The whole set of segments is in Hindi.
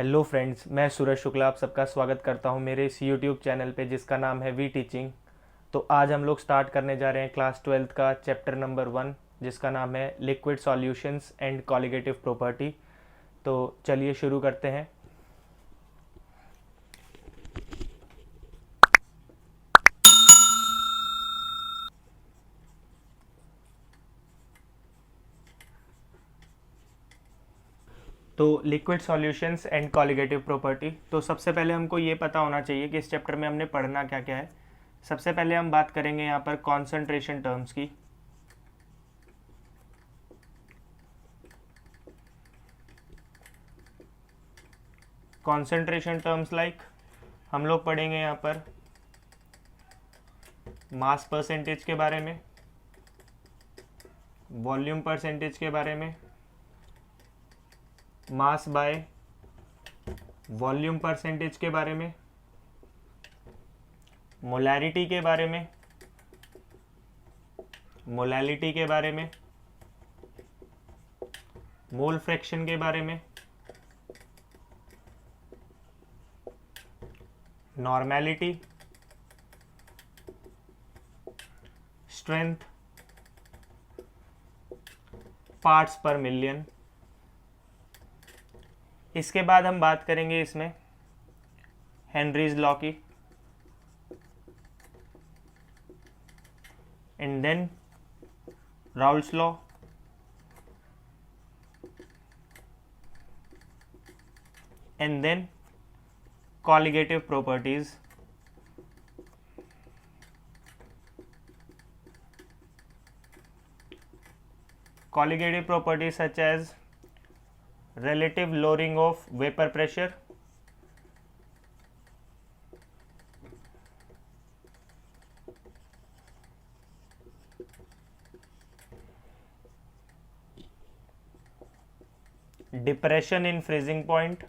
हेलो फ्रेंड्स, मैं सूरज शुक्ला आप सबका स्वागत करता हूं मेरे इस यूट्यूब चैनल पे जिसका नाम है वी टीचिंग। तो आज हम लोग स्टार्ट करने जा रहे हैं क्लास 12th का चैप्टर नंबर 1 जिसका नाम है liquid solutions and colligative property. तो चलिए शुरू करते हैं। तो liquid solutions and colligative property, तो सबसे पहले हमको ये पता होना चाहिए कि इस चैप्टर में हमने पढ़ना क्या क्या है। सबसे पहले हम बात करेंगे यहाँ पर कॉन्सेंट्रेशन टर्म्स की। कॉन्सेंट्रेशन टर्म्स लाइक हम लोग पढ़ेंगे यहाँ पर मास परसेंटेज के बारे में, वॉल्यूम परसेंटेज के बारे में, मास बाय वॉल्यूम परसेंटेज के बारे में, मोलैरिटी के बारे में, मोलैलिटी के बारे में, मोल फ्रैक्शन के बारे में, normality, strength, parts per million. इसके बाद हम बात करेंगे इसमें हेनरीज लॉ की, and then Raoult's law, and then colligative properties. Colligative properties such as relative lowering of vapor pressure, depression in freezing point,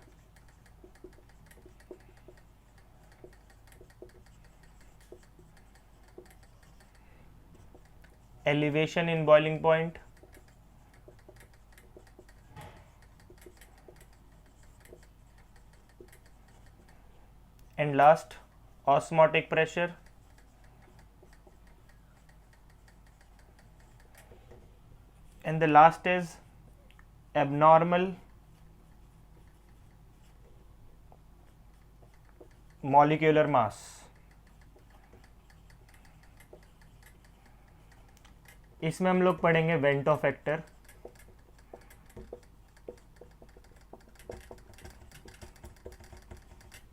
elevation in boiling point, and last osmotic pressure, and the last is abnormal molecular mass। इसमें हम लोग पढ़ेंगे van't Hoff factor,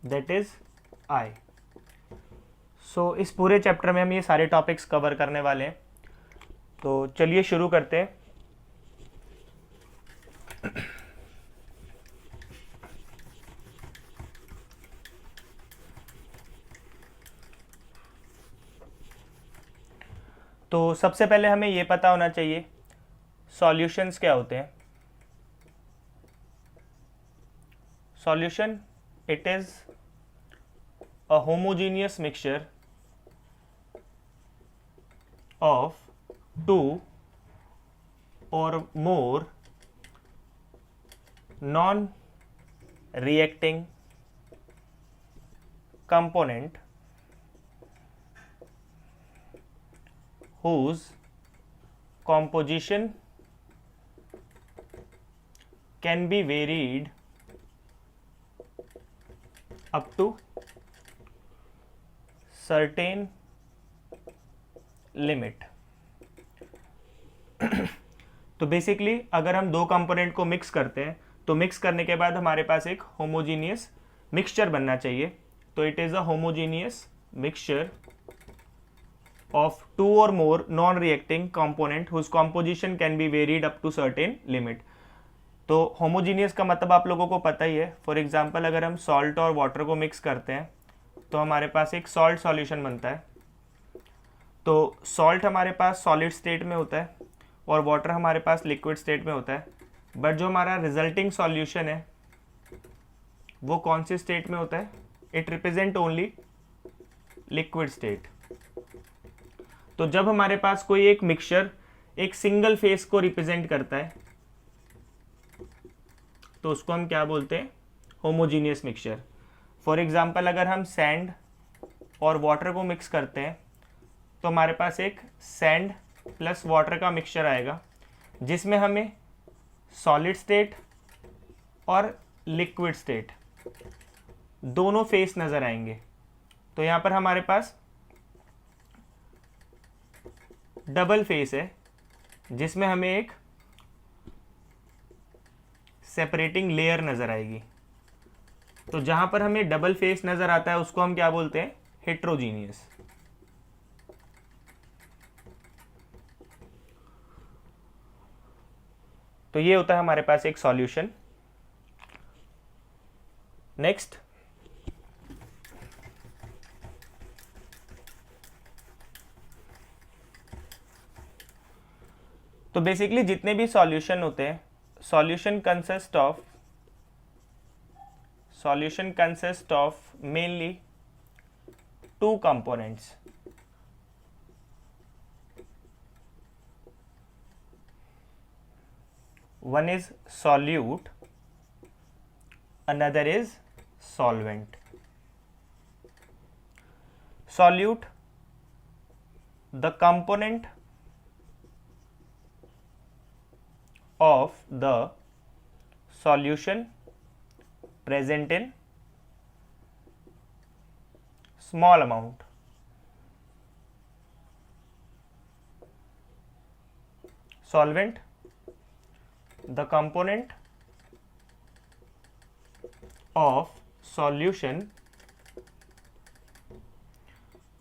that is I. So इस पूरे चैप्टर में हम ये सारे टॉपिक्स कवर करने वाले हैं। तो चलिए शुरू करते हैं। तो सबसे पहले हमें ये पता होना चाहिए सॉल्यूशंस क्या होते हैं। Solution, it is a homogeneous mixture of two or more non-reacting component whose composition can be varied up to certain limit. तो बेसिकली अगर हम दो कंपोनेंट को मिक्स करते हैं तो मिक्स करने के बाद हमारे पास एक होमोजीनियस मिक्सचर बनना चाहिए। तो it is a homogeneous mixture of two और more non reacting component whose composition can be varied up to certain limit. तो होमोजीनियस का मतलब आप लोगों को पता ही है। फॉर एग्जाम्पल अगर हम सॉल्ट और वाटर को मिक्स करते हैं तो हमारे पास एक सॉल्ट सॉल्यूशन बनता है। तो सॉल्ट हमारे पास सॉलिड स्टेट में होता है और वाटर हमारे पास लिक्विड स्टेट में होता है, बट जो हमारा रिजल्टिंग सॉल्यूशन है वो कौन सी स्टेट में होता है? It represent only liquid state. तो जब हमारे पास कोई एक मिक्सचर एक सिंगल फेस को रिप्रेजेंट करता है तो उसको हम क्या बोलते हैं? Homogeneous mixture. फॉर एग्जांपल अगर हम सैंड और वाटर को मिक्स करते हैं तो हमारे पास एक सैंड प्लस वाटर का मिक्सचर आएगा जिसमें हमें सॉलिड स्टेट और लिक्विड स्टेट दोनों फेस नज़र आएंगे। तो यहाँ पर हमारे पास डबल फेस है जिसमें हमें एक सेपरेटिंग लेयर नज़र आएगी। तो जहाँ पर हमें डबल फेस नज़र आता है उसको हम क्या बोलते हैं? हेट्रोजीनियस। तो ये होता है हमारे पास एक सॉल्यूशन। नेक्स्ट, तो बेसिकली जितने भी सॉल्यूशन होते हैं, solution consist of mainly two components. One is solute, another is solvent. Solute, the component of the solution present in small amount. Solvent, the component of solution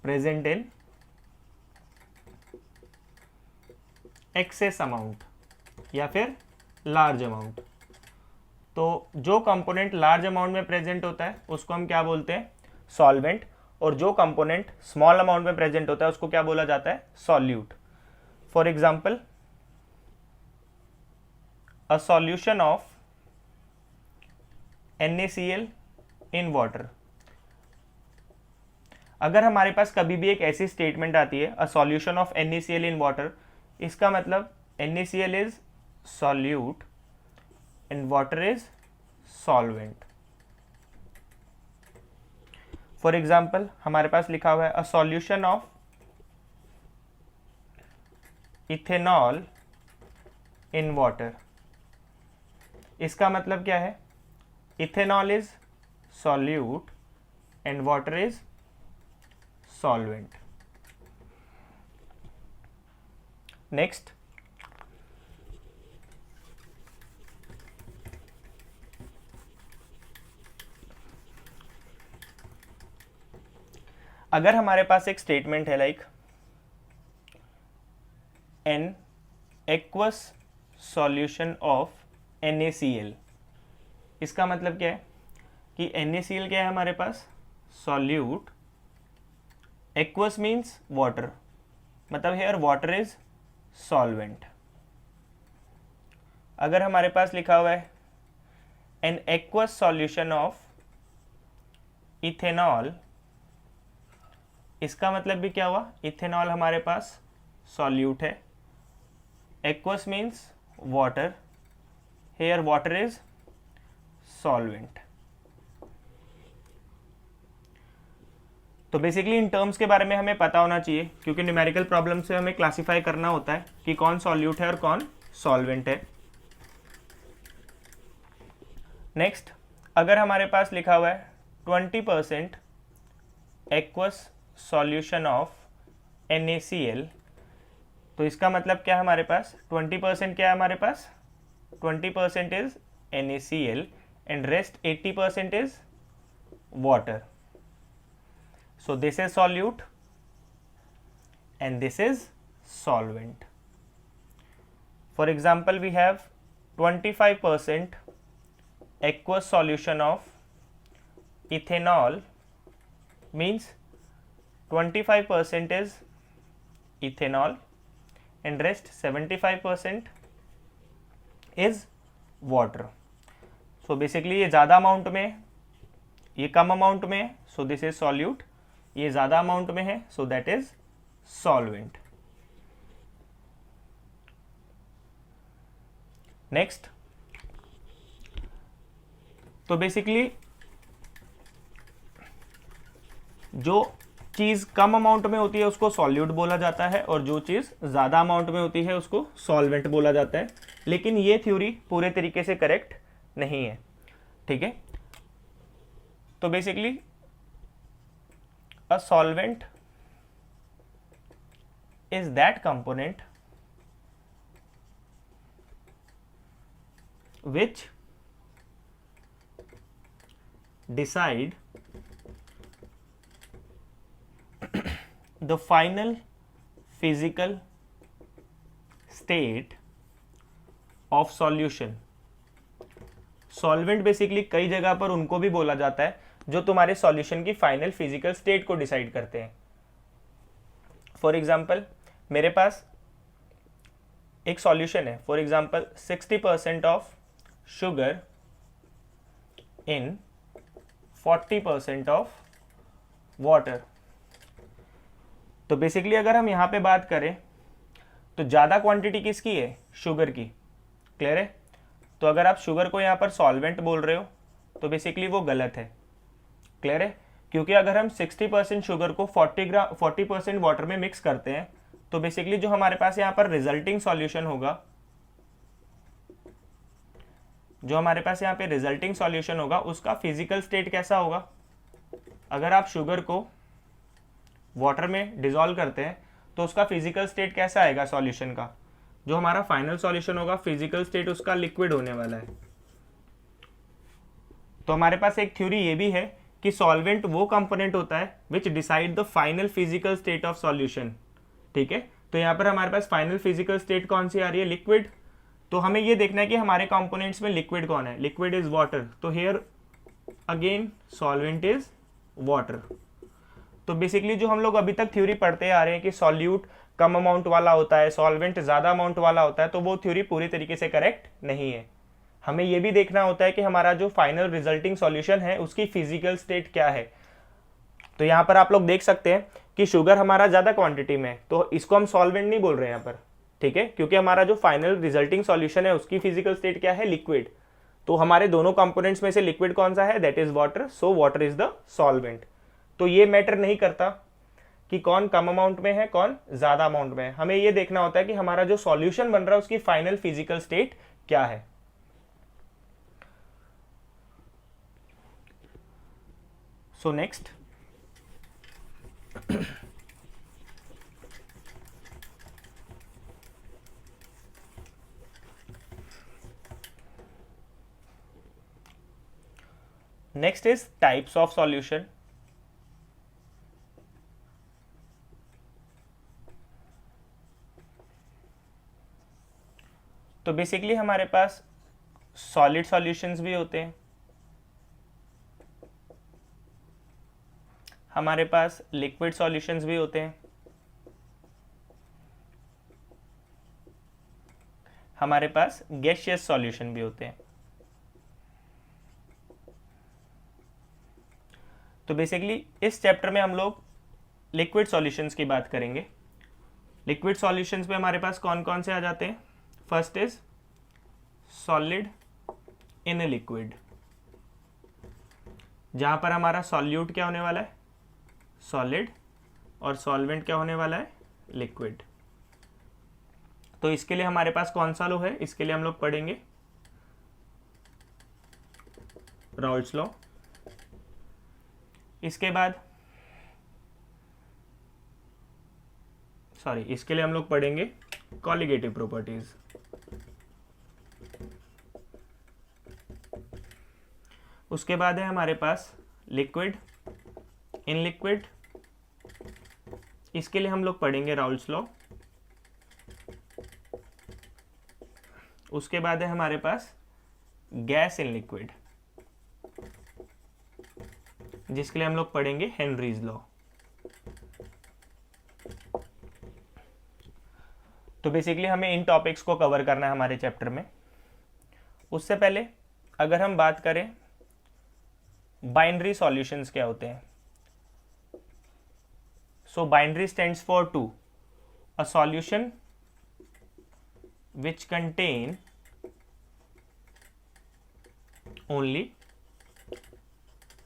present in excess amount या फिर लार्ज अमाउंट। तो जो कंपोनेंट लार्ज अमाउंट में प्रेजेंट होता है उसको हम क्या बोलते हैं? सॉल्वेंट। और जो कंपोनेंट स्मॉल अमाउंट में प्रेजेंट होता है उसको क्या बोला जाता है? Solute. For example, a solution of NaCl in water। अगर हमारे पास कभी भी एक ऐसी स्टेटमेंट आती है, a solution of NaCl in water, इसका मतलब NaCl is solute and water is solvent। For example हमारे पास लिखा हुआ है a solution of ethanol in water। इसका मतलब क्या है? Ethanol is solute and water is solvent. Next, अगर हमारे पास एक स्टेटमेंट है like an aqueous solution of NaCl, इसका मतलब क्या है कि NaCl क्या है हमारे पास? सॉल्यूट। एक्वस मीन्स वाटर, मतलब हेयर वाटर इज सॉल्वेंट। अगर हमारे पास लिखा हुआ है an aqueous solution of ethanol, इसका मतलब भी क्या हुआ? इथेनॉल हमारे पास सॉल्यूट है। Aqueous means water, here water is solvent। तो बेसिकली इन टर्म्स के बारे में हमें पता होना चाहिए क्योंकि न्यूमेरिकल प्रॉब्लम से हमें क्लासिफाई करना होता है कि कौन सॉल्यूट है और कौन सॉल्वेंट है। नेक्स्ट, अगर हमारे पास लिखा हुआ है 20% एक्वस सॉल्यूशन ऑफ NaCl, तो इसका मतलब क्या है हमारे पास? 20% क्या है हमारे पास? 20% is NaCl and rest 80% is water. So this is solute and this is solvent. For example, we have 25% aqueous solution of ethanol, means 25% is ethanol and rest 75% is water. So basically ये ज़्यादा अमाउंट में, ये कम अमाउंट में है, सो दिस इज सॉल्यूट। ये ज़्यादा अमाउंट में है, so that is solvent. Next, तो बेसिकली जो चीज़ कम अमाउंट में होती है उसको सॉल्यूट बोला जाता है, और जो चीज़ ज़्यादा अमाउंट में होती है उसको सॉल्वेंट बोला जाता है। लेकिन ये थ्योरी पूरे तरीके से करेक्ट नहीं है, ठीक है। तो basically a solvent is that component which decide the final physical state of solution। Solvent basically कई जगह पर उनको भी बोला जाता है जो तुम्हारे सॉल्यूशन की फाइनल फिजिकल स्टेट को डिसाइड करते हैं। फॉर एग्जाम्पल मेरे पास एक सॉल्यूशन है, for example 60% of sugar in 40% of water. तो बेसिकली अगर हम यहाँ पे बात करें तो ज़्यादा क्वांटिटी किसकी है, शुगर की, क्लियर है। तो अगर आप शुगर को यहाँ पर सॉल्वेंट बोल रहे हो तो बेसिकली वो गलत है, क्लियर है। क्योंकि अगर हम 60% शुगर को 40% वाटर में मिक्स करते हैं तो बेसिकली जो हमारे पास यहाँ पर रिजल्टिंग सॉल्यूशन होगा, जो हमारे पास यहाँ पे रिजल्टिंग सॉल्यूशन होगा उसका फिजिकल स्टेट कैसा होगा। अगर आप शुगर को वाटर में डिसॉल्व करते हैं तो उसका फिजिकल स्टेट कैसा आएगा सॉल्यूशन का, जो हमारा फाइनल सॉल्यूशन होगा फिजिकल स्टेट उसका लिक्विड होने वाला है। तो हमारे पास एक थ्योरी ये भी है कि सॉल्वेंट वो कंपोनेंट होता है which decide the final physical state of solution, ठीक है। तो यहाँ पर हमारे पास फाइनल फिजिकल स्टेट कौन सी आ रही है, लिक्विड। तो हमें ये देखना है कि हमारे कंपोनेंट्स में लिक्विड कौन है, लिक्विड इज वाटर। तो here again solvent is water. तो बेसिकली जो हम लोग अभी तक थ्योरी पढ़ते आ रहे हैं कि सॉल्यूट कम अमाउंट वाला होता है, सॉल्वेंट ज़्यादा अमाउंट वाला होता है, तो वो थ्योरी पूरी तरीके से करेक्ट नहीं है। हमें ये भी देखना होता है कि हमारा जो फाइनल रिजल्टिंग सॉल्यूशन है उसकी फिजिकल स्टेट क्या है। तो यहाँ पर आप लोग देख सकते हैं कि शुगर हमारा ज़्यादा क्वांटिटी में है, तो इसको हम सॉल्वेंट नहीं बोल रहे हैं यहाँ पर, ठीक है, क्योंकि हमारा जो फाइनल रिजल्टिंग सॉल्यूशन है उसकी फिजिकल स्टेट क्या है, लिक्विड। तो हमारे दोनों कंपोनेंट्स में से लिक्विड कौन सा है, that is water, so water is the solvent. तो ये मैटर नहीं करता कि कौन कम अमाउंट में है कौन ज्यादा अमाउंट में है, हमें ये देखना होता है कि हमारा जो सॉल्यूशन बन रहा है उसकी फाइनल फिजिकल स्टेट क्या है। So next next is types of solution. तो बेसिकली हमारे पास सॉलिड सॉल्यूशंस भी होते हैं, हमारे पास लिक्विड सॉल्यूशंस भी होते हैं, हमारे पास गैसियस सॉल्यूशन भी होते हैं। तो बेसिकली इस चैप्टर में हम लोग लिक्विड सॉल्यूशंस की बात करेंगे। लिक्विड सॉल्यूशंस में हमारे पास कौन कौन से आ जाते हैं, first is solid in a liquid, जहां पर हमारा सॉल्यूट क्या होने वाला है, सॉलिड, और सॉल्वेंट क्या होने वाला है, लिक्विड। तो इसके लिए हमारे पास कौन सा लॉ है, इसके लिए हम लोग पढ़ेंगे राउल्ट्स लॉ। इसके बाद इसके लिए हम लोग पढ़ेंगे कॉलिगेटिव प्रॉपर्टीज। उसके बाद है हमारे पास लिक्विड इन लिक्विड, इसके लिए हम लोग पढ़ेंगे राउल्ट्स लॉ। उसके बाद है हमारे पास गैस इन लिक्विड, जिसके लिए हम लोग पढ़ेंगे हेनरीज लॉ। तो बेसिकली हमें इन टॉपिक्स को कवर करना है हमारे चैप्टर में। उससे पहले अगर हम बात करें बाइनरी सॉल्यूशंस क्या होते हैं, so binary stands for two, a solution which contain only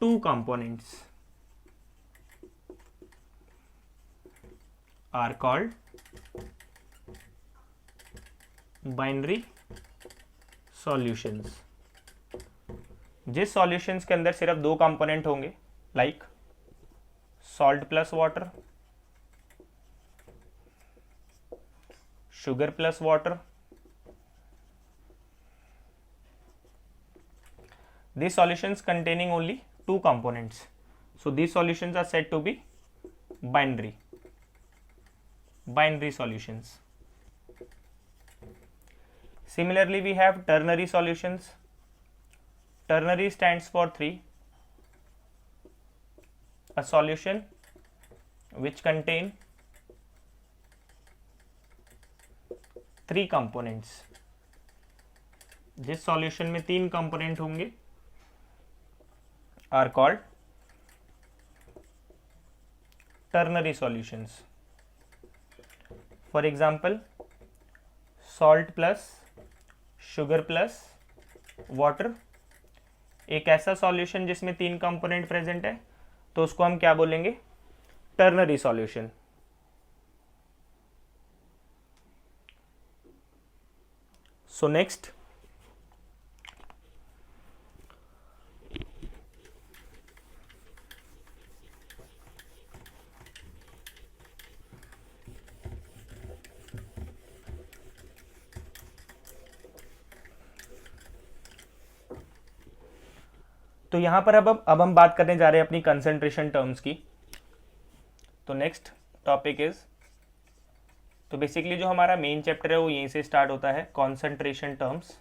two components are called binary solutions. जिस सॉल्यूशंस के अंदर सिर्फ दो कंपोनेंट होंगे, like salt plus water, sugar plus water, these solutions containing only two components, so these solutions are said to be binary solutions. Similarly, we have ternary solutions. Ternary stands for three: a solution which contain three components, जिस सॉल्यूशन में तीन कंपोनेंट होंगे are called ternary solutions. For example, salt plus sugar plus water एक ऐसा सॉल्यूशन जिसमें तीन कंपोनेंट प्रेजेंट है, तो उसको हम क्या बोलेंगे? Ternary solution. सो नेक्स्ट, तो यहां पर अब हम बात करने जा रहे हैं अपनी कंसंट्रेशन टर्म्स की। तो नेक्स्ट टॉपिक इज, तो बेसिकली जो हमारा मेन चैप्टर है वो यहीं से स्टार्ट होता है, कंसंट्रेशन टर्म्स।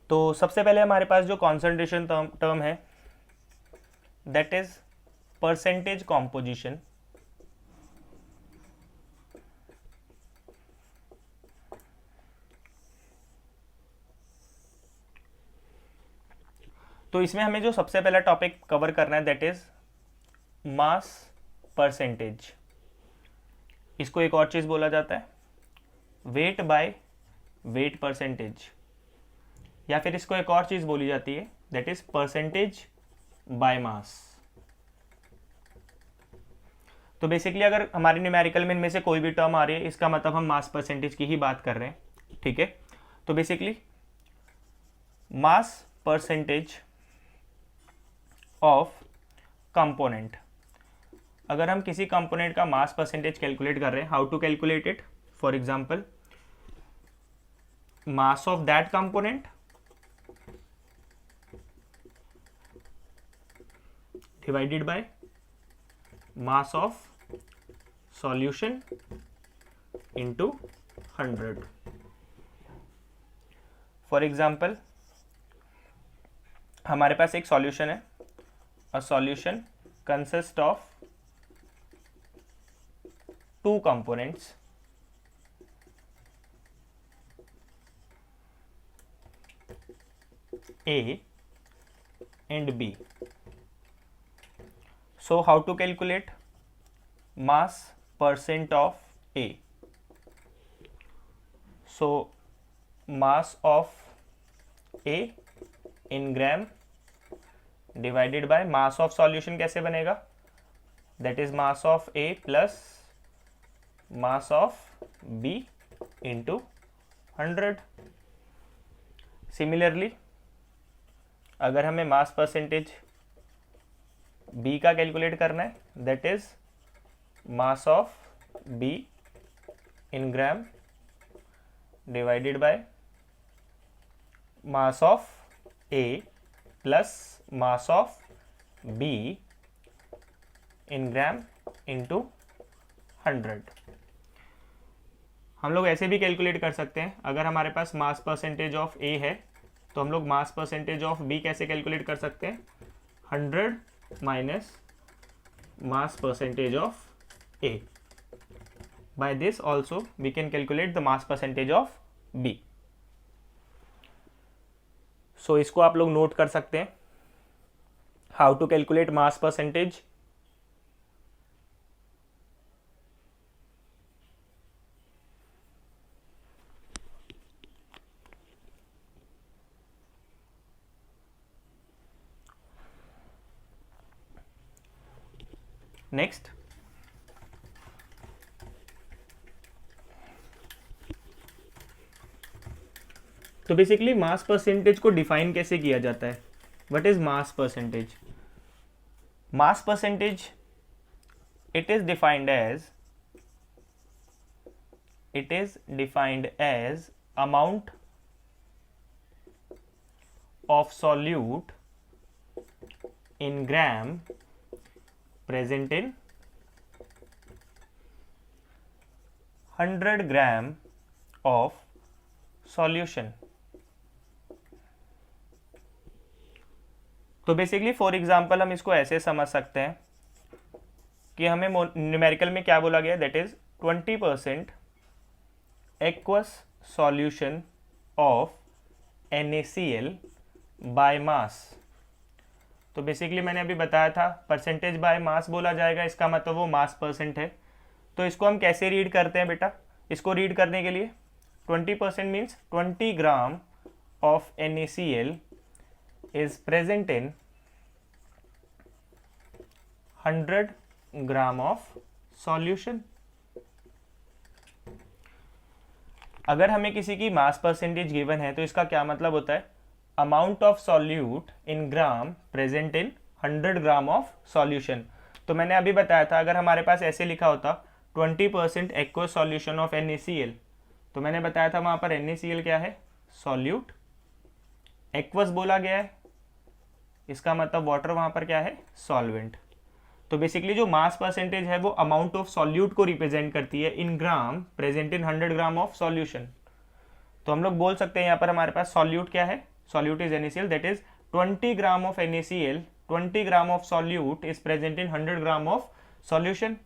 तो सबसे पहले हमारे पास जो कंसंट्रेशन टर्म है दैट इज परसेंटेज कॉम्पोजिशन। तो इसमें हमें जो सबसे पहला टॉपिक कवर करना है दैट इज मास परसेंटेज। इसको एक और चीज बोला जाता है वेट बाय वेट परसेंटेज, या फिर इसको एक और चीज बोली जाती है that is percentage by mass. तो बेसिकली अगर हमारे न्यूमेरिकल में इनमें से कोई भी टर्म आ रही है, इसका मतलब हम मास परसेंटेज की ही बात कर रहे हैं, ठीक है। तो basically mass percentage of component, अगर हम किसी कंपोनेंट का मास परसेंटेज कैलकुलेट कर रहे हैं, how to calculate it? For example, mass of that component divided by mass of solution into 100। For example, हमारे पास एक सॉल्यूशन है, a solution consists of two components, A and B. So how to calculate mass percent of A? So mass of A in gram divided by mass of solution कैसे बनेगा? That is mass of A plus mass of B into 100। Similarly अगर हमें मास परसेंटेज बी का कैलकुलेट करना है that is mass of B in gram divided by mass of A plus mass of B in gram into 100। हम लोग ऐसे भी कैलकुलेट कर सकते हैं, अगर हमारे पास मास परसेंटेज ऑफ ए है तो हम लोग मास परसेंटेज ऑफ बी कैसे कैलकुलेट कर सकते हैं? 100 minus mass percentage of A. By this also we can calculate the mass percentage of B. So इसको आप लोग नोट कर सकते हैं, how to calculate mass percentage. Next, तो बेसिकली मास परसेंटेज को डिफाइन कैसे किया जाता है? What is mass percentage? Mass percentage, it is defined as amount of solute in gram present in 100 gram of solution. तो बेसिकली फॉर एग्जाम्पल हम इसको ऐसे समझ सकते हैं कि हमें न्यूमेरिकल में क्या बोला गया, that is 20% aqueous solution of NaCl by mass. तो बेसिकली मैंने अभी बताया था परसेंटेज बाय मास बोला जाएगा, इसका मतलब वो मास परसेंट है। तो इसको हम कैसे रीड करते हैं बेटा? इसको रीड करने के लिए 20% means 20 gram of NaCl is present in 100 gram of solution. अगर हमें किसी की मास परसेंटेज गिवन है तो इसका क्या मतलब होता है? Amount of solute in gram present in 100 gram of solution. तो मैंने अभी बताया था अगर हमारे पास ऐसे लिखा होता 20% एक्वस सॉल्यूशन ऑफ NaCl, तो मैंने बताया था वहां पर NaCl क्या है? सॉल्यूट। एक्वस बोला गया है, इसका मतलब वाटर वहां पर क्या है? सॉल्वेंट। तो बेसिकली जो मास परसेंटेज है वो अमाउंट ऑफ सॉल्यूट को रिप्रेजेंट करती है in gram present in 100 gram of solution. तो हम लोग बोल सकते हैं यहाँ पर हमारे पास सॉल्यूट क्या है? Solute is NaCl, that is 20 gram of NaCl, 20 gram of solute is present in 100 gram of solution.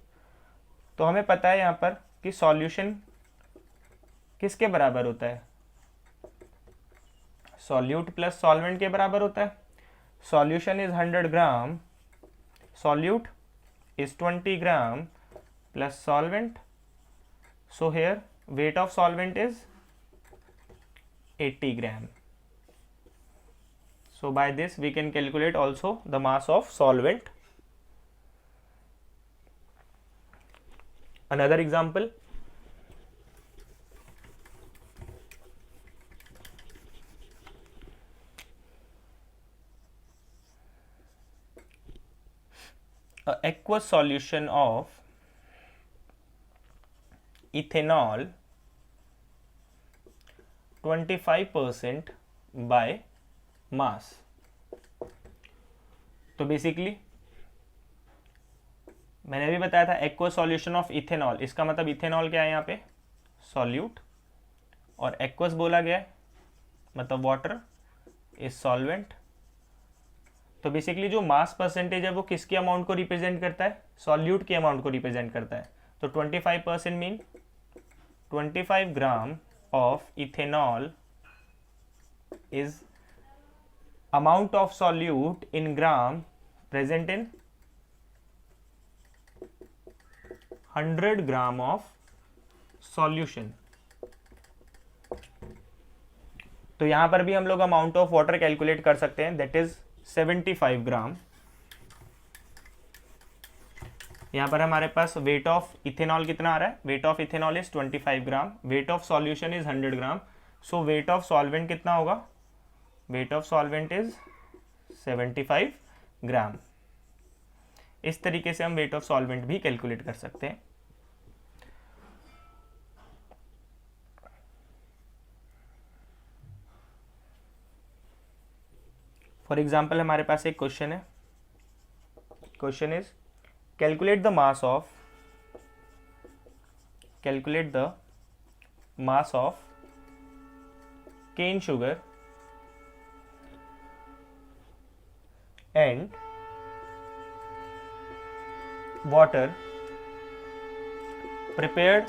तो हमें पता है यहाँ पर कि सॉल्यूशन किसके बराबर होता है? सॉल्यूट प्लस सॉल्वेंट के बराबर होता है। Solution is 100 gram, solute is 20 gram plus solvent. So here weight of solvent is 80 gram. So by this we can calculate also the mass of solvent. Another example, a aqueous solution of ethanol 25% by mass। तो बेसिकली मैंने भी बताया था एक्वस सॉल्यूशन ऑफ इथेनॉल, इसका मतलब इथेनॉल क्या है यहाँ पे? सॉल्यूट, और एक्वस बोला गया है मतलब वाटर इज सॉल्वेंट। तो बेसिकली जो मास परसेंटेज है वो किसकी अमाउंट को रिप्रेजेंट करता है? सॉल्यूट की अमाउंट को रिप्रेजेंट करता है। तो 25% mean 25 gram of ethanol is amount of solute in gram present in 100 gram of solution. तो यहां पर भी हम लोग अमाउंट ऑफ वाटर कैलकुलेट कर सकते हैं, दैट इज 75 ग्राम। यहां पर हमारे पास वेट ऑफ इथेनॉल कितना आ रहा है? Weight of ethanol is 25 gram, weight of solution is 100 gram. So weight of solvent कितना होगा? वेट ऑफ सॉल्वेंट इज 75 ग्राम। इस तरीके से हम वेट ऑफ सॉल्वेंट भी कैलकुलेट कर सकते हैं। फॉर एग्जाम्पल हमारे पास एक क्वेश्चन है, question is calculate the mass of cane sugar and water prepared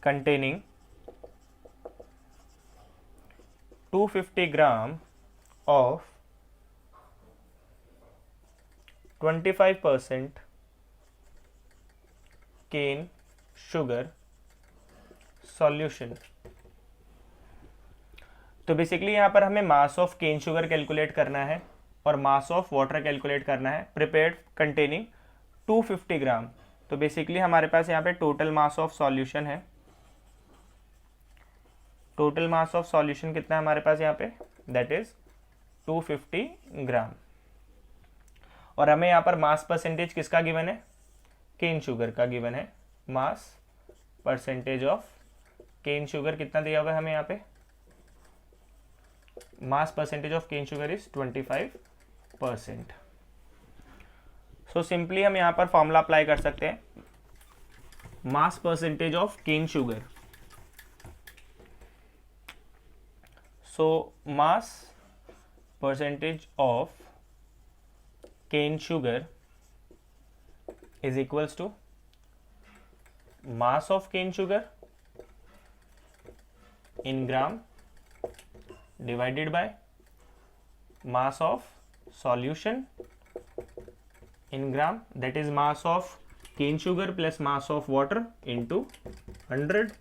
containing 250 gram of 25% cane sugar solution। तो बेसिकली यहाँ पर हमें mass of cane sugar calculate करना है और मास ऑफ वाटर कैलकुलेट करना है प्रिपेयर्ड कंटेनिंग 250 ग्राम। तो बेसिकली हमारे पास यहाँ पे टोटल मास ऑफ सॉल्यूशन है। टोटल मास ऑफ सॉल्यूशन कितना है हमारे पास यहाँ पे, दैट इज 250 ग्राम। और हमें यहाँ पर मास परसेंटेज किसका गिवन है, केन शुगर का गिवन है। Mass percentage of cane sugar कितना दिया हुआ है हमें यहाँ पे, mass percentage of cane sugar is 25%। So simply हम यहाँ पर फॉर्मूला अप्लाई कर सकते हैं, mass percentage of cane sugar. So mass percentage of cane sugar is equals to mass of cane sugar in gram divided by mass of solution in gram, that is mass of cane sugar plus mass of water into 100.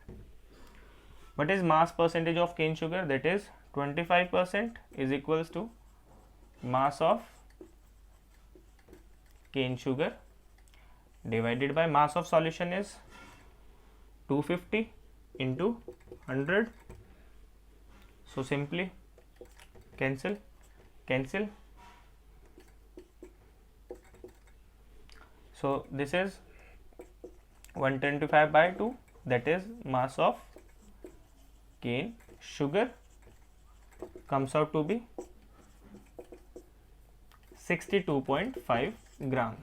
What is mass percentage of cane sugar, that is 25% is equals to mass of cane sugar divided by mass of solution is 250 into 100. So simply cancel. So this is 125 by 2, that is mass of cane sugar comes out to be 62.5 gram.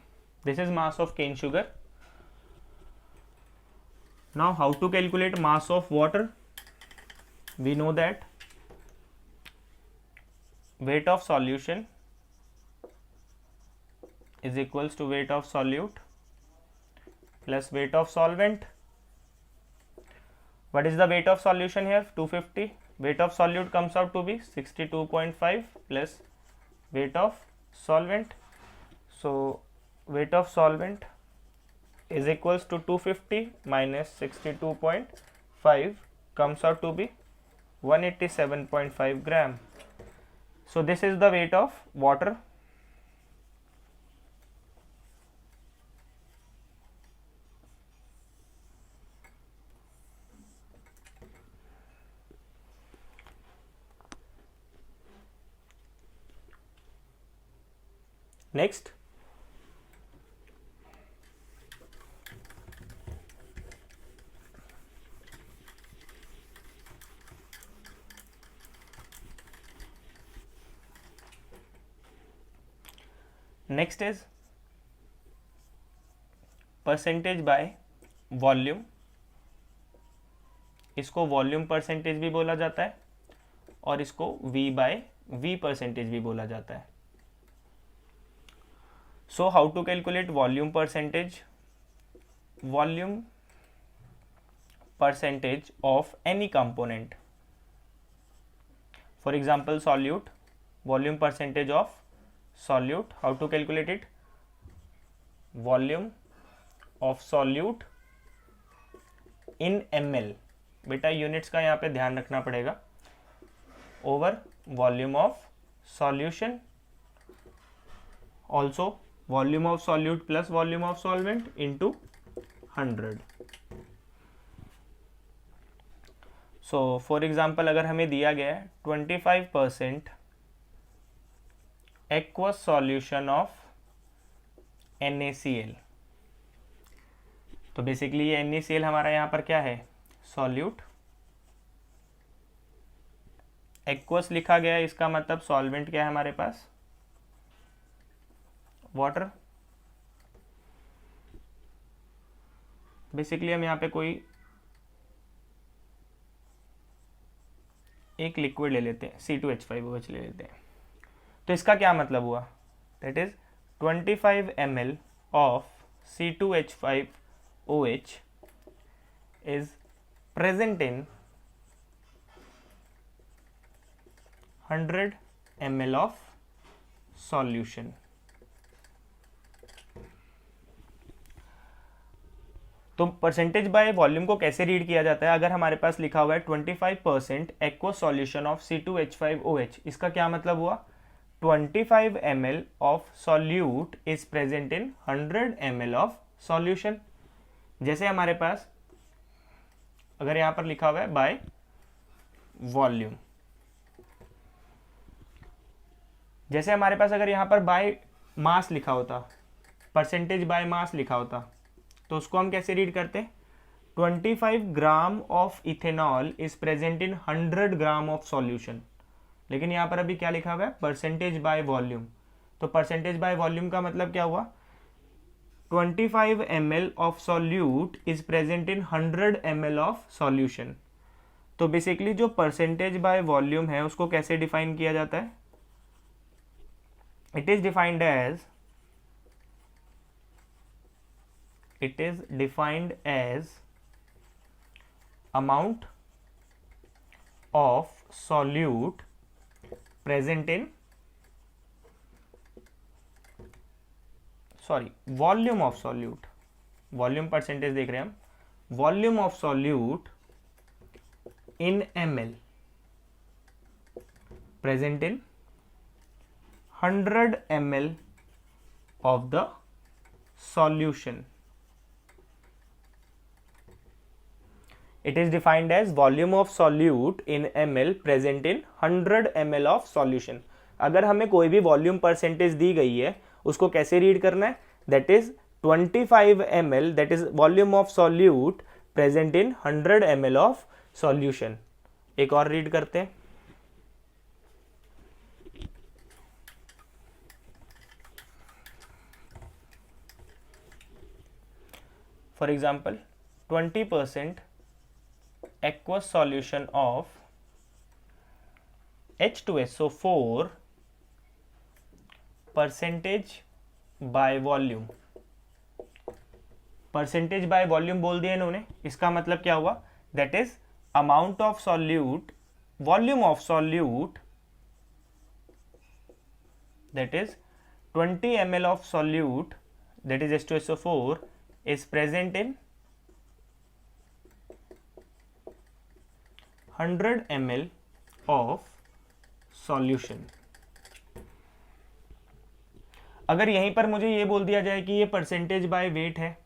This is mass of cane sugar. Now how to calculate mass of water? We know that weight of solution is equals to weight of solute plus weight of solvent. What is the weight of solution here? 250. Weight of solute comes out to be 62.5 plus weight of solvent. So weight of solvent is equals to 250 minus 62.5 comes out to be 187.5 gram. So this is the weight of water. Next, next is percentage by volume. इसको वॉल्यूम परसेंटेज भी बोला जाता है और इसको V बाय V परसेंटेज भी बोला जाता है। So how to calculate volume percentage? Volume percentage of any component, for example solute, volume percentage of solute, how to calculate it? Volume of solute in ml, बेटा यूनिट्स का यहाँ पे ध्यान रखना पड़ेगा, over volume of solution, also volume of solute plus volume of solvent into 100। So for example अगर हमें दिया गया है 25% एक्वस सॉल्यूशन ऑफ NaCl, तो बेसिकली ये NaCl हमारा यहाँ पर क्या है, सॉल्यूट। एक्वस लिखा गया है, इसका मतलब सॉल्वेंट क्या है हमारे पास, वाटर। बेसिकली हम यहाँ पे कोई एक लिक्विड ले लेते हैं, C2H5OH ले लेते हैं। तो इसका क्या मतलब हुआ, that is 25 ml of C2H5OH is present in 100 ml of solution। तो परसेंटेज बाय वॉल्यूम को कैसे रीड किया जाता है? अगर हमारे पास लिखा हुआ है 25% एक्वस सॉल्यूशन ऑफ C2H5OH, इसका क्या मतलब हुआ? 25 ml of solute is present in 100 ml of solution. जैसे हमारे पास अगर यहां पर लिखा हुआ है बाय वॉल्यूम, जैसे हमारे पास अगर यहां पर बाय मास लिखा होता, परसेंटेज बाय मास लिखा होता, तो उसको हम कैसे रीड करते? 25 gram of ethanol is present in 100 gram of solution. लेकिन यहां पर अभी क्या लिखा हुआ है? Percentage by volume. तो परसेंटेज बाय वॉल्यूम का मतलब क्या हुआ? 25 ml of solute is present in 100 ml of solution. तो बेसिकली जो परसेंटेज बाय वॉल्यूम है उसको कैसे डिफाइन किया जाता है? It is defined as amount of solute present in volume of solute, volume percentage देख रहे हैं हम, volume of solute in ml present in 100 ml of the solution. It is defined as volume of solute in ml present in 100 ml of solution. अगर हमें कोई भी वॉल्यूम परसेंटेज दी गई है उसको कैसे रीड करना है? That is 25 ml, that is volume of solute present in 100 ml of solution. एक और रीड करते हैं। For example 20% aqueous solution of H2SO4 percentage by volume, percentage by volume बोल दिया इन्होंने। इसका मतलब क्या हुआ? That is amount of solute, volume of solute, that is 20 ml of solute, that is H2SO4 is present in 100 ml of solution. अगर यहीं पर मुझे ये बोल दिया जाए कि ये परसेंटेज बाय वेट है,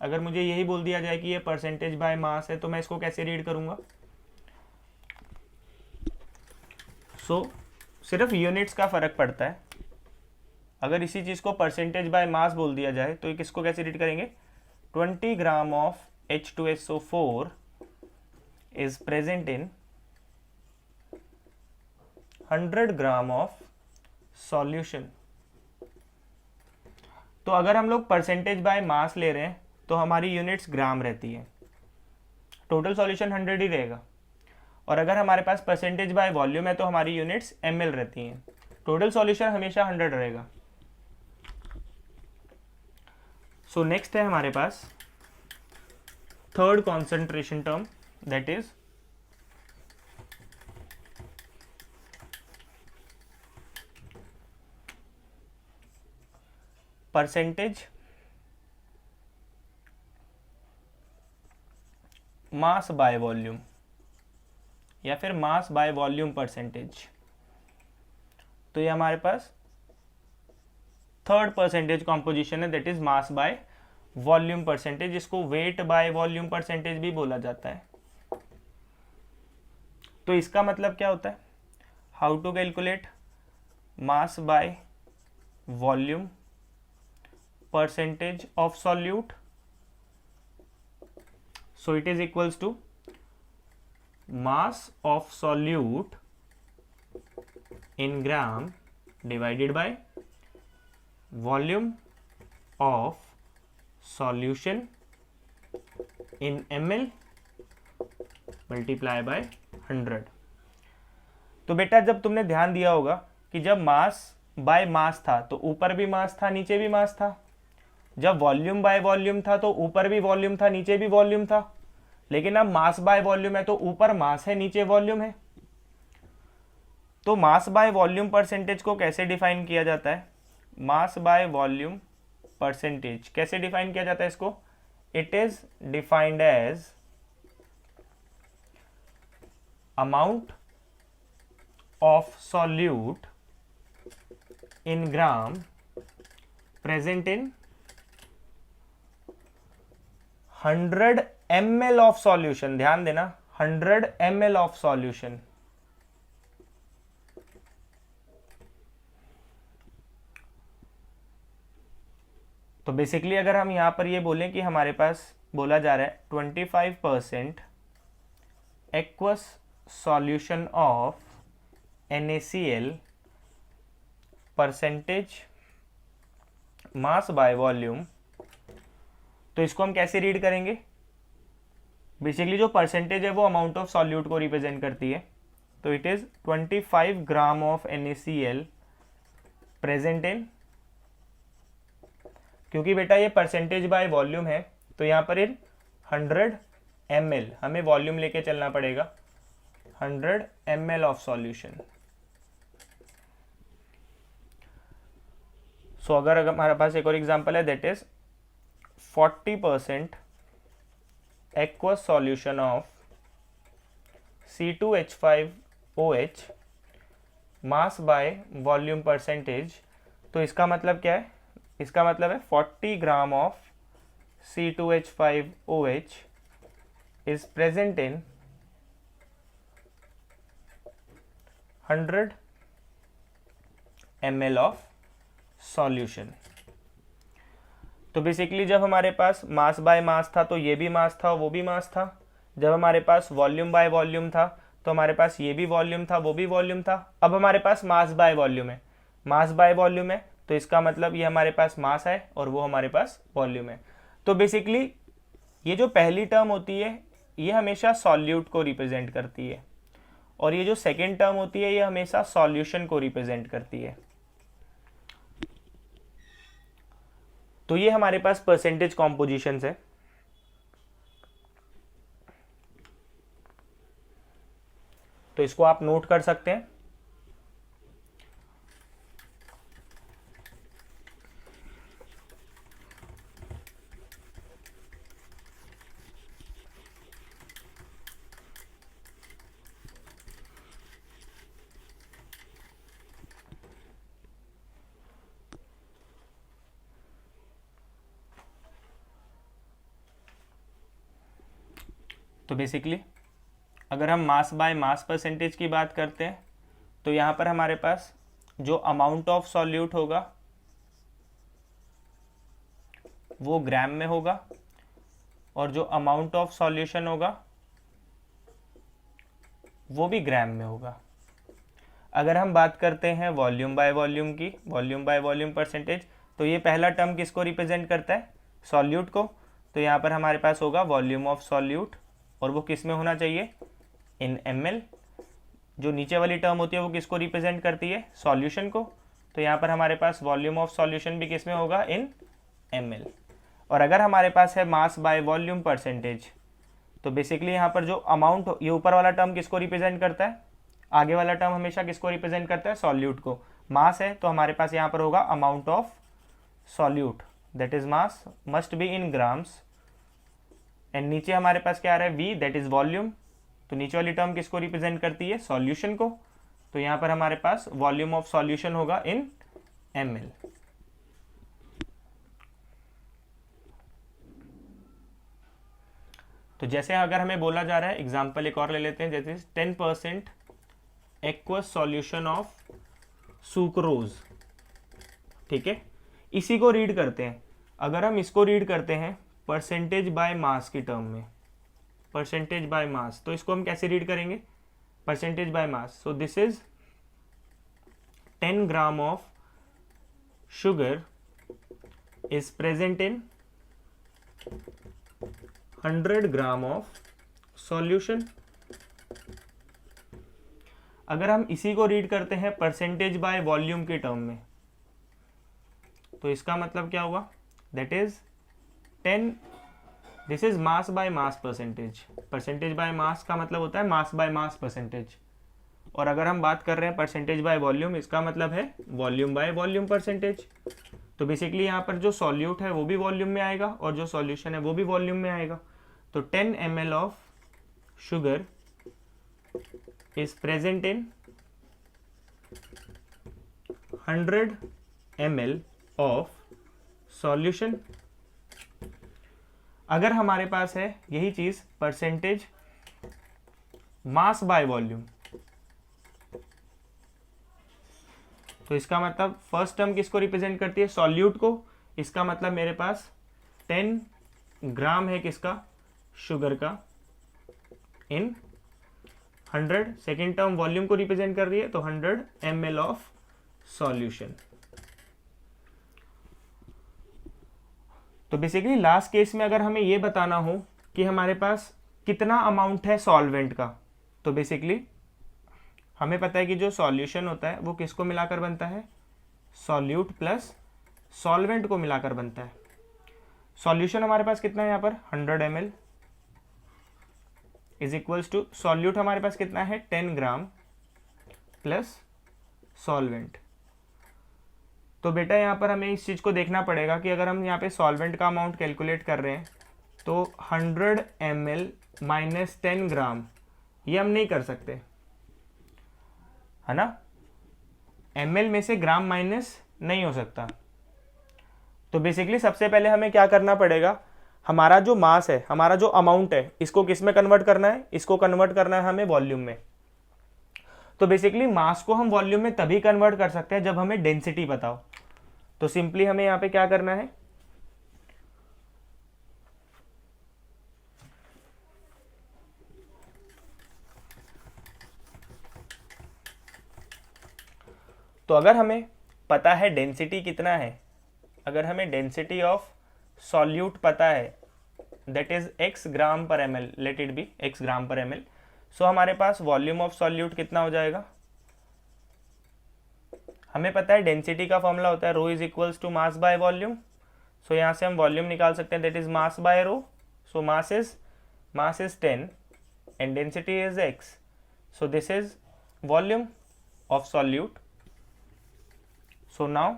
अगर मुझे यही बोल दिया जाए कि ये परसेंटेज बाय मास है, तो मैं इसको कैसे रीड करूंगा? सिर्फ यूनिट्स का फर्क पड़ता है। अगर इसी चीज को परसेंटेज बाय मास बोल दिया जाए तो किसको कैसे रीड करेंगे? 20 gram of H2SO4 is present in 100 gram of solution. तो अगर हम लोग परसेंटेज बाय मास ले रहे हैं तो हमारी यूनिट्स ग्राम रहती है, टोटल सॉल्यूशन 100 ही रहेगा। और अगर हमारे पास परसेंटेज बाय वॉल्यूम है तो हमारी यूनिट्स ml रहती हैं, टोटल सॉल्यूशन हमेशा 100 रहेगा। सो नेक्स्ट है हमारे पास third concentration term, that is percentage mass by volume या फिर mass by volume percentage। तो ये हमारे पास थर्ड परसेंटेज कॉम्पोजिशन है, that is mass by volume percentage. इसको वेट बाय वॉल्यूम परसेंटेज भी बोला जाता है। तो इसका मतलब क्या होता है? How to calculate mass by volume percentage of solute? So it is equals to mass of solute in gram divided by volume of solution in ml multiply by 100। तो बेटा जब तुमने ध्यान दिया होगा कि जब मास बाय मास था तो ऊपर भी मास था नीचे भी मास था, जब वॉल्यूम बाय वॉल्यूम था तो ऊपर भी वॉल्यूम था नीचे भी वॉल्यूम था, लेकिन अब मास बाय वॉल्यूम है तो ऊपर मास है नीचे वॉल्यूम है। तो मास बाय वॉल्यूम परसेंटेज को कैसे डिफाइन किया जाता है? मास बाय वॉल्यूम परसेंटेज कैसे डिफाइन किया जाता है इसको? it is defined as amount of solute in gram present in 100 ml of solution. ध्यान देना 100 ml of solution. तो बेसिकली अगर हम यहां पर ये बोलें कि हमारे पास बोला जा रहा है 25% aqueous solution of NaCl percentage mass by volume, तो इसको हम कैसे रीड करेंगे? बेसिकली जो परसेंटेज है वो अमाउंट ऑफ सॉल्यूट को रिप्रेजेंट करती है, तो it is 25 gram of NaCl present in, क्योंकि बेटा ये परसेंटेज बाय वॉल्यूम है तो यहाँ पर इन 100 ml हमें वॉल्यूम लेके चलना पड़ेगा, 100 ml ऑफ सॉल्यूशन. सो अगर हमारे पास एक और एग्जांपल है, that is 40% aqueous solution of C2H5OH mass by volume percentage, तो इसका मतलब क्या है? इसका मतलब है 40 gram of C2H5OH is present in 100 ml of solution. तो बेसिकली जब हमारे पास मास बाय मास था तो ये भी मास था वो भी मास था, जब हमारे पास वॉल्यूम बाय वॉल्यूम था तो हमारे पास ये भी वॉल्यूम था वो भी वॉल्यूम था. अब हमारे पास मास बाय वॉल्यूम है, मास बाय वॉल्यूम है तो इसका मतलब ये हमारे पास मास है और वो हमारे पास वॉल्यूम है. तो बेसिकली ये जो पहली टर्म होती है ये हमेशा सॉल्यूट को रिप्रेजेंट करती है और ये जो सेकेंड टर्म होती है ये हमेशा सॉल्यूशन को रिप्रेजेंट करती है. तो ये हमारे पास परसेंटेज कॉम्पोजिशंस है. तो इसको आप नोट कर सकते हैं. तो बेसिकली अगर हम मास बाय मास परसेंटेज की बात करते हैं तो यहाँ पर हमारे पास जो अमाउंट ऑफ सॉल्यूट होगा वो ग्राम में होगा और जो अमाउंट ऑफ सॉल्यूशन होगा वो भी ग्राम में होगा. अगर हम बात करते हैं वॉल्यूम बाय वॉल्यूम की, वॉल्यूम बाय वॉल्यूम परसेंटेज, तो ये पहला टर्म किसको रिप्रेजेंट करता है? सॉल्यूट को. तो यहाँ पर हमारे पास होगा वॉल्यूम ऑफ सॉल्यूट और वो किस में होना चाहिए? इन ml. जो नीचे वाली टर्म होती है वो किसको रिप्रेजेंट करती है? सॉल्यूशन को. तो यहाँ पर हमारे पास वॉल्यूम ऑफ सॉल्यूशन भी किस में होगा? इन ml. और अगर हमारे पास है मास बाय वॉल्यूम परसेंटेज, तो बेसिकली यहाँ पर जो अमाउंट, ये ऊपर वाला टर्म किसको रिप्रेजेंट करता है? आगे वाला टर्म हमेशा किसको रिप्रेजेंट करता है? सॉल्यूट को. मास है तो हमारे पास यहाँ पर होगा amount of solute, that is mass, must be in grams. And नीचे हमारे पास क्या आ रहा है? V, that is volume. तो नीचे वाली टर्म किसको रिप्रेजेंट करती है? सॉल्यूशन को. तो यहाँ पर हमारे पास वॉल्यूम ऑफ सॉल्यूशन होगा इन ml. तो जैसे अगर हमें बोला जा रहा है, एग्जांपल एक और ले लेते हैं, जैसे 10% एक्वस सॉल्यूशन ऑफ सुक्रोज. ठीक है, इसी को रीड करते हैं. अगर हम इसको रीड करते हैं परसेंटेज बाय मास की टर्म में, परसेंटेज बाय मास, तो इसको हम कैसे रीड करेंगे? Percentage by mass. So this is 10 gram of sugar is present in 100 gram of solution. अगर हम इसी को रीड करते हैं परसेंटेज बाय वॉल्यूम की टर्म में, तो इसका मतलब क्या हुआ? That is 10, this is mass by mass percentage. Percentage by mass का मतलब होता है मास बाय मास परसेंटेज. और अगर हम बात कर रहे हैं परसेंटेज बाय वॉल्यूम, इसका मतलब है वॉल्यूम बाय वॉल्यूम परसेंटेज. तो बेसिकली यहाँ पर जो सॉल्यूट है वो भी वॉल्यूम में आएगा और जो सॉल्यूशन है वो भी वॉल्यूम में आएगा। तो 10 ml of sugar is present in 100 ml of solution. अगर हमारे पास है यही चीज परसेंटेज मास बाय वॉल्यूम, तो इसका मतलब फर्स्ट टर्म किसको रिप्रेजेंट करती है, सॉल्यूट को। इसका मतलब मेरे पास 10 ग्राम है किसका, शुगर का, इन 100। सेकेंड टर्म वॉल्यूम को रिप्रेजेंट कर रही है, तो 100 ml ऑफ सॉल्यूशन। तो बेसिकली लास्ट केस में अगर हमें ये बताना हो कि हमारे पास कितना अमाउंट है सॉल्वेंट का, तो बेसिकली हमें पता है कि जो सॉल्यूशन होता है वो किसको मिलाकर बनता है, सॉल्यूट प्लस सॉल्वेंट को मिलाकर बनता है। सॉल्यूशन हमारे पास कितना है यहाँ पर 100 ml is equals to solute हमारे पास कितना है 10 ग्राम प्लस सॉल्वेंट। तो बेटा यहाँ पर हमें इस चीज़ को देखना पड़ेगा कि अगर हम यहाँ पे सॉल्वेंट का अमाउंट कैलकुलेट कर रहे हैं तो 100 ml माइनस 10 ग्राम ये हम नहीं कर सकते, है ना। ml में से ग्राम माइनस नहीं हो सकता। तो बेसिकली सबसे पहले हमें क्या करना पड़ेगा, हमारा जो मास है, हमारा जो अमाउंट है, इसको किस में कन्वर्ट करना है, इसको कन्वर्ट करना है हमें वॉल्यूम में। तो बेसिकली मास को हम वॉल्यूम में तभी कन्वर्ट कर सकते हैं जब हमें डेंसिटी पता हो। तो सिंपली हमें यहां पे क्या करना है, तो अगर हमें पता है डेंसिटी कितना है, अगर हमें डेंसिटी ऑफ सॉल्यूट पता है दैट इज x ग्राम पर ml, let it be x ग्राम पर ml, सो हमारे पास वॉल्यूम ऑफ सॉल्यूट कितना हो जाएगा, हमें पता है डेंसिटी का फॉर्मूला होता है rho is equals to mass by volume. So यहाँ से हम वॉल्यूम निकाल सकते हैं that is mass by rho. So mass is 10 and density is x, so this is volume of solute. So now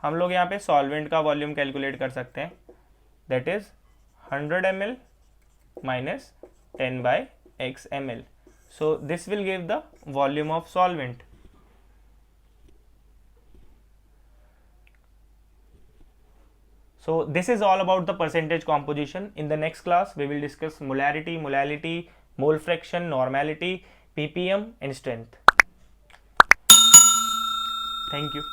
हम लोग यहाँ पे सॉल्वेंट का वॉल्यूम कैलकुलेट कर सकते हैं that is 100 ml minus 10 by x ml. So this will give the volume of solvent. So this is all about the percentage composition. In the next class we will discuss molarity, molality, mole fraction, normality, ppm and strength. Thank you.